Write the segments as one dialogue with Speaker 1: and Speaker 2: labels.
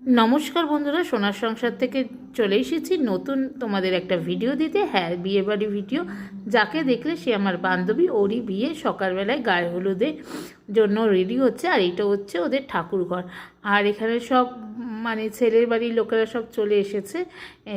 Speaker 1: নমস্কার বন্ধুরা, সোনার সংসার থেকে চলে এসেছি নতুন তোমাদের একটা ভিডিও দিতে। হ্যাঁ, বিয়েবাড়ি ভিডিও। যাকে দেখলে সে আমার বান্ধবী, ওরই বিয়ে। সকালবেলায় গায়ে হলুদের জন্য রেডি হচ্ছে, আর এইটা হচ্ছে ওদের ঠাকুর ঘর। আর এখানে সব মানে ছেলের বাড়ির লোকেরা সব চলে এসেছে।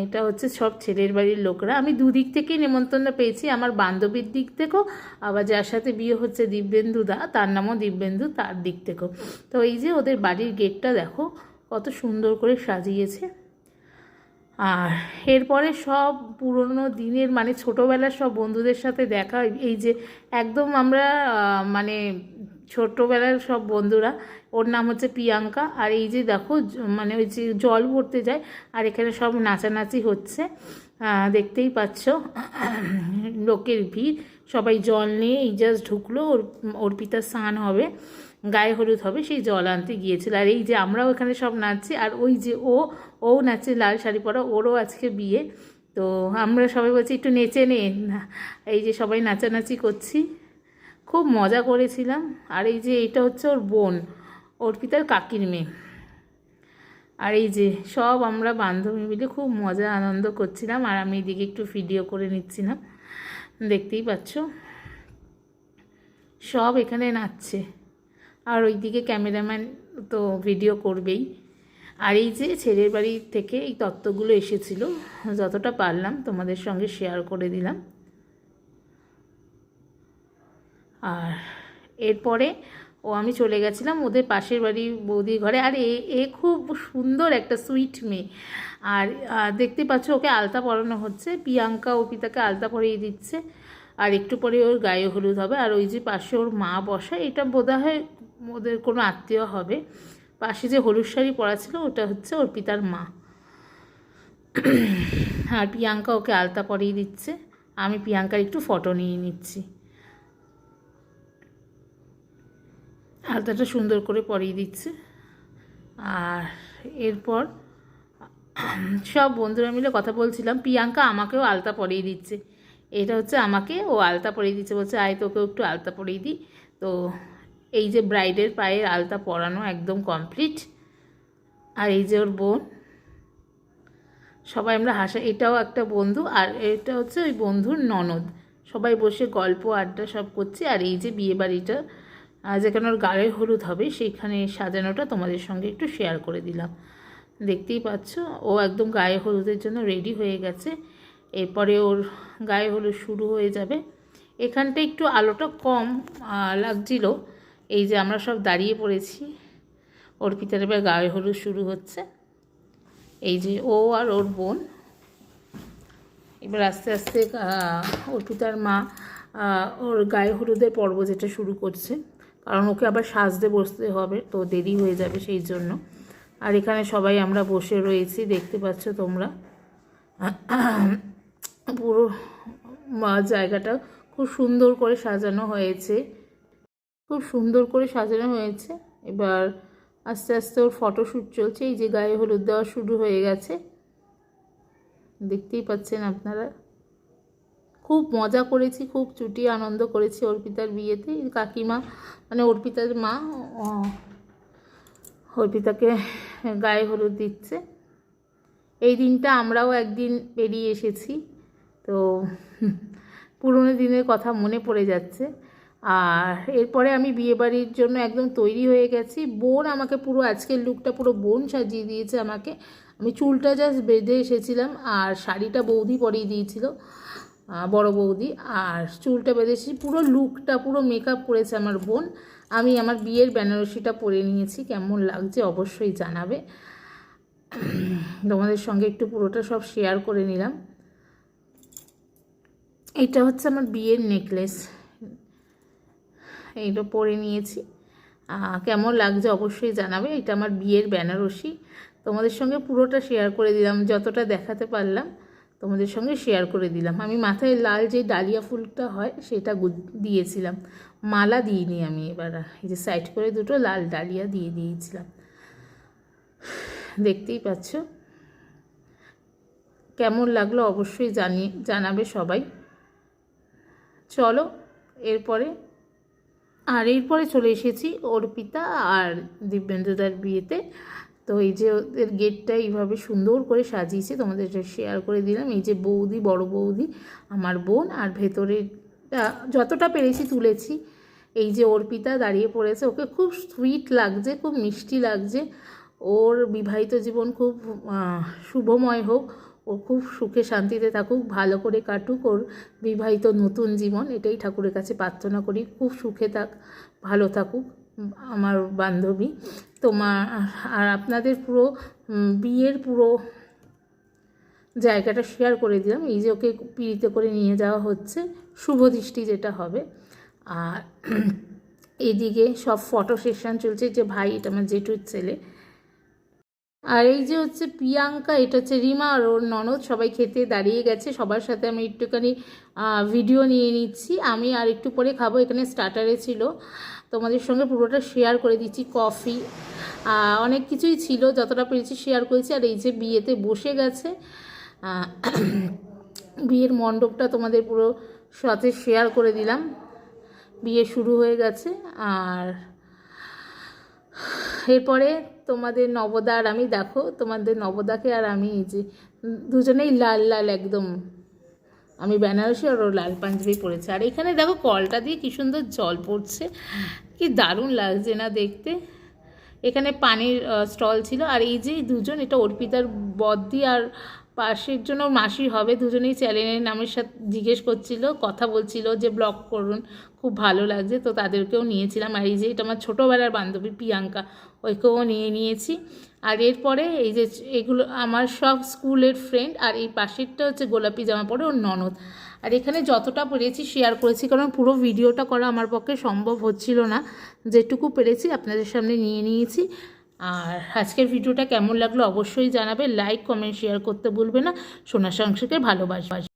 Speaker 1: এটা হচ্ছে সব ছেলের বাড়ির লোকরা। আমি দুদিক থেকেই নেমন্তন্ন পেয়েছি, আমার বান্ধবীর দিক থেকেও, আবার যার সাথে বিয়ে হচ্ছে দিব্যেন্দু দা, তার নামও দিব্যেন্দু, তার দিক থেকেও। তো এই যে ওদের বাড়ির গেটটা দেখো কত সুন্দর করে সাজিয়েছে। আর এরপরে সব পুরনো দিনের মানে ছোটোবেলার সব বন্ধুদের সাথে দেখা। এই যে একদম আমরা মানে ছোটোবেলার সব বন্ধুরা। ওর নাম হচ্ছে প্রিয়াঙ্কা। আর এই যে দেখো মানে ওই যে জল ভরতে যায়, আর এখানে সব নাচানাচি হচ্ছে, দেখতেই পাচ্ছ। লোকের ভিড়, সবাই জল নিয়ে এই জাস্ট ঢুকলো। অর্পিতার স্নান হবে, গায়ে হলুদ হবে, সেই জল আনতে গিয়েছিল। আর এই যে আমরাও এখানে সব নাচছি, আর ওই যে ও নাচছে লাল শাড়ি পরা, ওরও আজকে বিয়ে। তো আমরা সবাই বলছি একটু নেচে নে না। এই যে সবাই নাচানাচি করছি, খুব মজা করেছিলাম। আর এই যে এটা হচ্ছে ওর বোন, অর্পিতার কাকির মেয়ে। আর এই যে সব আমরা বান্ধবী মিলে খুব মজা আনন্দ করছিলাম, আর আমি এদিকে একটু ভিডিও করে নিচ্ছিলাম, দেখতেই পাচ্ছ সব এখানে নাচছে। আর ওইদিকে ক্যামেরাম্যান তো ভিডিও করবেই। আর এই যে ছেলের বাড়ি থেকে এই তত্ত্বগুলো এসেছিল, যতটা পারলাম তোমাদের সঙ্গে শেয়ার করে দিলাম। আর এরপরে আমি চলে গেছিলাম ওদের পাশের বাড়ি বৌদির ঘরে। আর এ খুব সুন্দর একটা সুইট মেয়ে। আর দেখতে পাচ্ছ ওকে আলতা পরানো হচ্ছে, প্রিয়াঙ্কা অর্পিতাকে আলতা পরিয়ে দিচ্ছে। আর একটু পরে ওর গায়ে হলুদ হবে। আর ওই যে পাশে ওর মা বসা, এটা বোধহয় ওদের কোনো আত্মীয় হবে। পাশে যে হলুদ শাড়ি পরা ছিল ওটা হচ্ছে অর্পিতার মা। আর প্রিয়াঙ্কা ওকে আলতা পরিয়ে দিচ্ছে, আমি প্রিয়াঙ্কার একটু ফটো নিয়ে নিচ্ছি। আলতাটা সুন্দর করে পরিয়ে দিচ্ছে। আর এরপর সব বন্ধুরা মিলে কথা বলছিলাম। প্রিয়াঙ্কা আমাকেও আলতা পরিয়ে দিচ্ছে, এটা হচ্ছে আমাকে ও আলতা পরিয়ে দিচ্ছে, বলছে আয় তোকেও একটু আলতা পরিয়ে দিই। তো এই যে ব্রাইডের পায়ের আলতা পরানো একদম কমপ্লিট। আর এই যে ওর বোন, সবাই আমরা হাসা। এটাও একটা বন্ধু, আর এটা হচ্ছে ওই বন্ধুর ননদ। সবাই বসে গল্প আড্ডা সব করছি। আর এই যে বিয়ে বাড়িটা যেখানে ওর গায়ে হলুদ হবে, সেইখানে সাজানোটা তোমাদের সঙ্গে একটু শেয়ার করে দিলাম। দেখতেই পাচ্ছ ও একদম গায়ে হলুদের জন্য রেডি হয়ে গেছে। এরপরে ওর গায়ে হলুদ শুরু হয়ে যাবে। এখানটা একটু আলোটা কম লাগছিল। এই যে আমরা সব দাঁড়িয়ে পড়েছি, অর্পিতার এবার গায়ে হলুদ শুরু হচ্ছে। এই যে ও আর ওর বোন এবার আস্তে আস্তে অর্পিতার মা ওর গায়ে হলুদের পর্ব যেটা শুরু করছে, কারণ ওকে আবার সাজতে বসতে হবে, তো দেরি হয়ে যাবে সেই জন্য। আর এখানে সবাই আমরা বসে রয়েছি, দেখতে পাচ্ছ তোমরা। পুরো জায়গাটা খুব সুন্দর করে সাজানো হয়েছে, খুব সুন্দর করে সাজানো হয়েছে। এবার আস্তে আস্তে ওর ফটোশ্যুট চলছে। এই যে গায়ে হলুদ দেওয়া শুরু হয়ে গেছে, দেখতেই পাচ্ছেন আপনারা। খুব মজা করেছি, খুব চুটিয়ে আনন্দ করেছি অর্পিতার বিয়েতে। কাকিমা মানে অর্পিতার মা অর্পিতাকে গায়ে হলুদ দিচ্ছে। এই দিনটা আমরাও একদিন পেরিয়ে এসেছি, তো পুরনো দিনের কথা মনে পড়ে যাচ্ছে। আর এরপরে আমি বিয়েবাড়ির জন্য একদম তৈরি হয়ে গেছি। বোন আমাকে পুরো আজকের লুকটা পুরো বোন সাজিয়ে দিয়েছে আমাকে। আমি চুলটা জাস্ট বেঁধে এসেছিলাম, আর শাড়িটা বৌদি পরিয়ে দিয়েছিল, বড় বৌদি। আর চুলটা বেঁধেছি, পুরো লুকটা পুরো মেকআপ করেছে আমার বোন। আমি আমার বিয়ের বেনারসিটা পরে নিয়েছি, কেমন লাগছে অবশ্যই জানাবে। তোমাদের সঙ্গে একটু পুরোটা সব শেয়ার করে নিলাম। এটা হচ্ছে আমার বিয়ের নেকলেস, এইটা পরে নিয়েছি, কেমন লাগছে অবশ্যই জানাবে। এটা আমার বিয়ের বেনারসি, তোমাদের সঙ্গে পুরোটা শেয়ার করে দিলাম, যতটা দেখাতে পারলাম তোমাদের সঙ্গে শেয়ার করে দিলাম। আমি মাথায় লাল যে ডালিয়া ফুলটা হয় সেটা দিয়েছিলাম, মালা দিইনি আমি। এবার এই যে সাইড করে দুটো লাল ডালিয়া দিয়ে দিয়েছিলাম, দেখতেই পাচ্ছ। কেমন লাগলো অবশ্যই জানাবে সবাই। চলো এরপরে চলে এসেছি অর্পিতা আর দিব্যেন্দুদার বিয়েতে। তো এই যে ওদের গেটটা এইভাবে সুন্দর করে সাজিয়েছে, তোমাদের শেয়ার করে দিলাম। এই যে বৌদি, বড় বৌদি, আমার বোন, আর ভেতরে যতটা পেরেছি তুলেছি। এই যে অর্পিতা দাঁড়িয়ে পড়েছে, ওকে খুব সুইট লাগছে, খুব মিষ্টি লাগছে। ওর বিবাহিত জীবন খুব শুভময় হোক, ও খুব সুখে শান্তিতে থাকুক, ভালো করে কাটুক ওর বিবাহিত নতুন জীবন, এটাই ঠাকুরের কাছে প্রার্থনা করি। খুব সুখে থাক, ভালো থাকুক আমার বান্ধবী। আর আপনাদের পুরো বিয়ের পুরো জায়গাটা শেয়ার করে দিলাম। এই যে ওকে পিড়িতে করে নিয়ে যাওয়া হচ্ছে, শুভ দৃষ্টি যেটা হবে। আর এদিকে সব ফটো সেশন চলছে। যে ভাই, এটা আমার জেঠুর ছেলে। আর এই যে হচ্ছে প্রিয়াঙ্কা, এটা হচ্ছে রিমা আর ওর ননদ, সবাই খেতে দাঁড়িয়ে গেছে। সবার সাথে আমি একটুখানি ভিডিও নিয়ে নিচ্ছি। আমি আর একটু পরে খাবো। এখানে স্টার্টারে ছিল, তোমাদের সঙ্গে পুরোটা শেয়ার করে দিচ্ছি। কফি, অনেক কিছুই ছিল, যতটা পেরেছি শেয়ার করেছি। আর এই যে বিয়েতে বসে গেছে, বিয়ের মণ্ডপটা তোমাদের পুরো সাথে শেয়ার করে দিলাম। বিয়ে শুরু হয়ে গেছে। আর এরপরে তোমাদের নবদা আর আমি, দেখো তোমাদের নবদাকে আর আমি, এই যে দুজনেই লাল লাল একদম, আমি বেনারসি আর ও লাল পাঞ্জাবি পরেছে। আর এখানে দেখো কলটা দিয়ে কি সুন্দর জল পড়ছে, কি দারুণ লাগছে না দেখতে। এখানে পানির স্টল ছিল। আর এই যে দুজন, এটা অর্পিতার বদ্দি আর পাশের জন্য মাসি হবে, দুজনেই চ্যানেলের নামের সাথে জিজ্ঞেস করছিল, কথা বলছিল যে ব্লগ করুন, খুব ভালো লাগছে, তো তাদেরকেও নিয়েছিলাম। আর এই যে এটা আমার ছোটোবেলার বান্ধবী প্রিয়াঙ্কা, ওইকেও নিয়েছি। আর এরপরে এই যে এগুলো আমার সব স্কুলের ফ্রেন্ড। আর এই পাশেরটা হচ্ছে গোলাপি জামা পরে ওর ননদ। আর এখানে যতটা পেরেছি শেয়ার করেছি, কারণ পুরো ভিডিওটা করা আমার পক্ষে সম্ভব হচ্ছিল না। যেটুকু পেরেছি আপনাদের সামনে নিয়ে নিয়েছি। আর আজকের ভিডিওটা কেমন লাগলো অবশ্যই জানাবে। লাইক, কমেন্ট, শেয়ার করতে ভুলবে না। সোনার সংসারকে ভালোবাসবে।